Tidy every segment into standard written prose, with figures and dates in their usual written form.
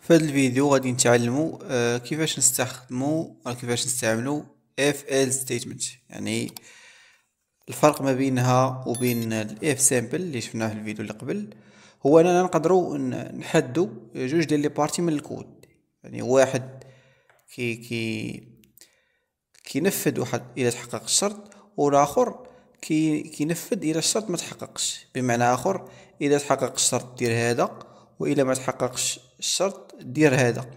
في هذا الفيديو غادي نتعلموا كيفاش نستخدموا ولا كيفاش نستعملوا if else statement. يعني الفرق ما بينها وبين ال if simple اللي شفناه في الفيديو اللي قبل هو اننا نقدروا نحدوا جوج ديال لي بارتي من الكود. يعني واحد كي كينفذ واحد الى تحقق الشرط، والاخر كينفذ الى الشرط ما تحققش. بمعنى اخر، اذا تحقق الشرط دير هذا، واذا ما تحققش الشرط دير هذا.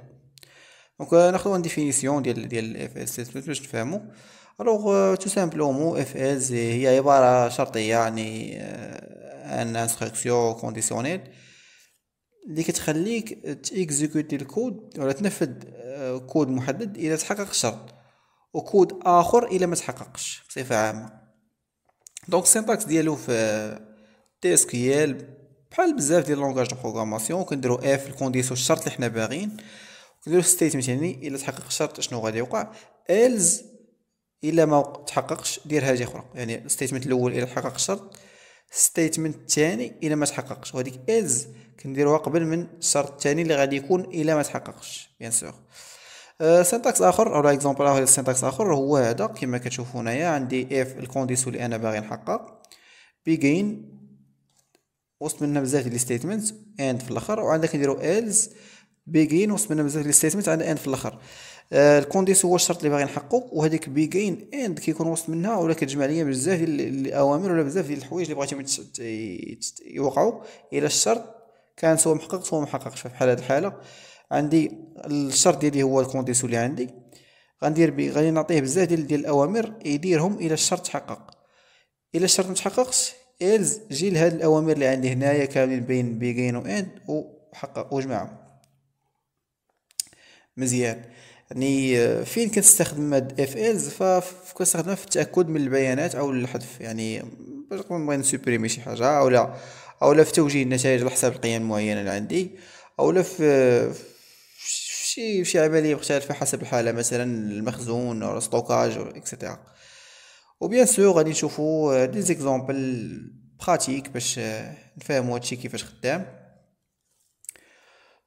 دونك ناخذ ان ديفينيسيون ديال اف ال ستيتمنت باش نفهمو. الوغ تو سامبلومون اف else هي عباره شرطيه، يعني ان انستركسيون كونديسيونيل اللي كتخليك تيكزيكوتي الكود ولا تنفذ كود محدد اذا تحقق الشرط، وكود اخر الا ما تحققش بصفه عامه. دونك السينتاكس ديالو في تي اس كيو ال بحال بزاف ديال لونغاج دو بروغراماسيون كنديرو اف الكونديسيون الشرط اللي حنا باغيين، كنديرو ستيتمنت يعني الا تحقق الشرط شنو غادي يوقع. ايلز الا ما تحققش دير حاجه اخرى. يعني الستيتمنت الاول الا تحقق الشرط، الستيتمنت الثاني الا ما تحققش، وهذيك ايلز كنديروها قبل من الشرط الثاني اللي غادي يكون الا ما تحققش بيان سور. سينتاكس اخر او اكزومبل اخر سينتاكس اخر هو هذا كما كتشوفوا هنايا. عندي اف الكونديسيون اللي انا باغي نحقق، بيجين وسط منها بزاف ديال ستيتمنت اند في الاخر، وعندك نديرو ايلز بيجين وسط منها بزاف ديال ستيتمنت عند اند في الاخر. الكونديسيون هو الشرط اللي باغي نحققو، وهذيك بيجين اند كيكون وسط منها ولا كتجمع ليا بزاف ديال الاوامر ولا بزاف ديال الحوايج اللي بغيتهم يوقعوا الى الشرط كان سواء محقق سواء محققش. فبحال هذه الحاله عندي الشرط ديالي هو الكونديسيون اللي عندي، غندير غادي نعطيه بزاف ديال الاوامر يديرهم الى الشرط تحقق. الى الشرط متحققش إلز جي لهاد الاوامر اللي عندي هنايا كاملين بين بيجين و اند وحقق وجمعهم مزيان. يعني فين كنستخدم هاد اف إلز؟ فكنستخدمها في التاكد من البيانات او الحذف. يعني باش نبغي نسوبريمي شي حاجه او لا في توجيه النتائج على حساب القيم المعينه اللي عندي، او لا في شي عمليه مختلفه حسب الحاله، مثلا المخزون او الستوكاج او اكسيتيرا. وبيان سور غادي نشوفوا دي زيكزامبل براتيك باش نفهموا هادشي كيفاش خدام.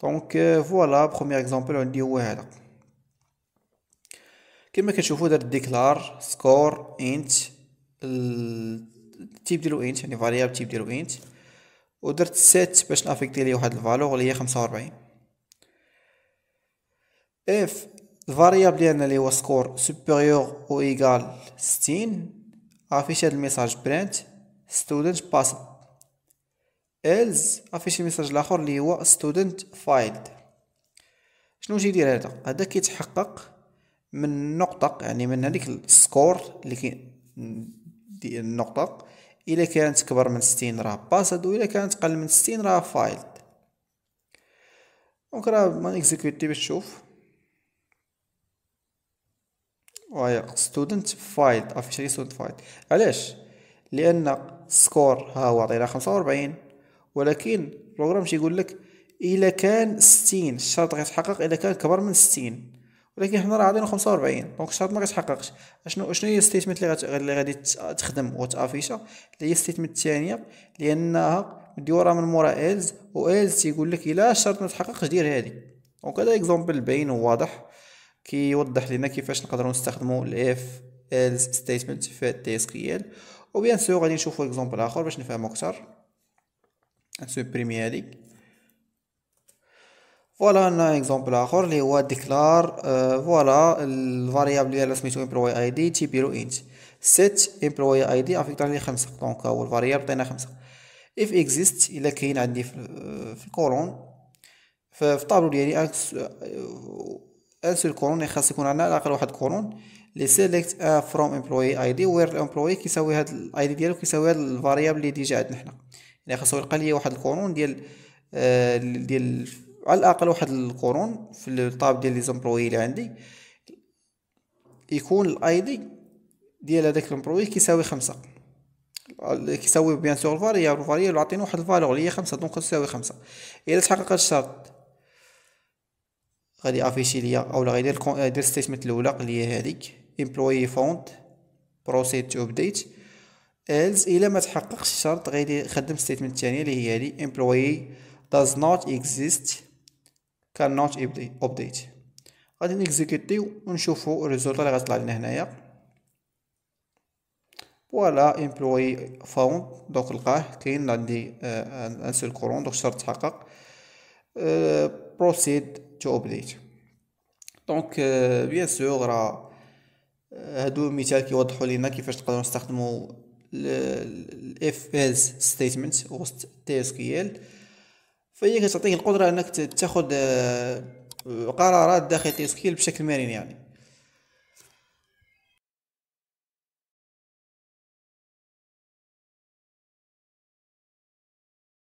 دونك فوالا بروميير اكزامبل عندي هو هذا. كما كتشوفوا درت ديكلار سكور انت، التيب ديالو انت يعني فاريابل تيب ديالو انت، ودرت سيت باش نافيكتي ليه واحد الفالور اللي هي 45. اف الفاريابل ديالنا اللي هو سكور سوبيريور او ايغال 60 افيش هاد الميساج برينت ستودنت باسد. إلز افيش الميساج الاخر اللي هو ستودنت فايلد. شنو جي يدير هذا كيتحقق من نقطة، يعني من هذيك السكور اللي دي النقطة الا كانت كبر من 60 راه باسد، والا كانت قل من 60 راه فايلد. دونك راه ما اكزيكوتي باش تشوف وهي ستودنت فايلد افيشالي ستودنت فايلد. علاش؟ لان سكور ها هو عطينا 45، ولكن البروغرام تيقول لك الا كان 60 الشرط غيتحقق الا كان كبر من 60، ولكن حنا راه عطينا 45 دونك الشرط ما غيتحققش. شنو هي الستيتمنت اللي غادي تخدم وتافيشا؟ اللي هي الستيتمنت الثانيه، لانها مديوره من مورا ايلز، وايلز تيقول لك الا الشرط ما تحققش دير هذه. دونك هذا اكزومبل باين وواضح كيوضح لنا كيفاش نقدروا نستخدموا الاف ايلز ستيتمنت في التي اس كيو ال. وبيان سور غادي نشوفوا اكزومبل اخر باش نفهموا اكثر. نسوبريمي هذيك. فوالا عندنا اكزومبل اخر اللي هو ديكلار فوالا الفاريابل ديال سميتو امبلوي اي دي تيبيرو انت سيت امبلوي اي دي افيكتور لي 5. دونك هو الفاريابل عطينا 5. اف اكزيست الا كاين عندي في الكولون في الطابلو ديالي ان سول كولون، خاص يكون عندنا على الاقل واحد كولون لي سيليكت فروم امبلوي اي دي وير الامبلوي كيساوي هاد الاي دي ديالو كيساوي هاد الفاريابل اللي ديجا عندنا حنا. يعني خاصو يلقى لي واحد الكولون ديال على الاقل واحد القرون في الطاب ديال لي زامبلوي اللي عندي يكون الاي دي ديال هذاك الامبلوي كيساوي 5، كيساوي بيان سور الفاريابل عطينا واحد الفالور اللي هي 5 دونك تساوي 5. الا تحقق هذا الشرط غادي افيشي ليا اولا غيدير ستيتمنت الاولى اللي هي هذيك امبلوي فوند بروسيد تو ابديت. إلز الا ما تحققش الشرط غادي يخدم ستيتمنت الثانيه اللي هي هذه employee does not exist كان نوت ابديت. غادي نيكزيكوتيو ونشوفو الريزولطا اللي غتطلع لنا هنايا. فوالا امبلوي فاوند، دونك لقاه كاين عندي ان سول كورون، دونك الشرط تحقق. بروسيد تو ابديت. دونك بيان سور راه هادو مثال كيوضحوا لينا كيفاش نقدروا نستخدموا الاف ايلس ستيتمنت وسط تي اس كي ال. فهي كتعطيك القدره انك تاخذ قرارات داخل تي اس كي ال بشكل مرن يعني.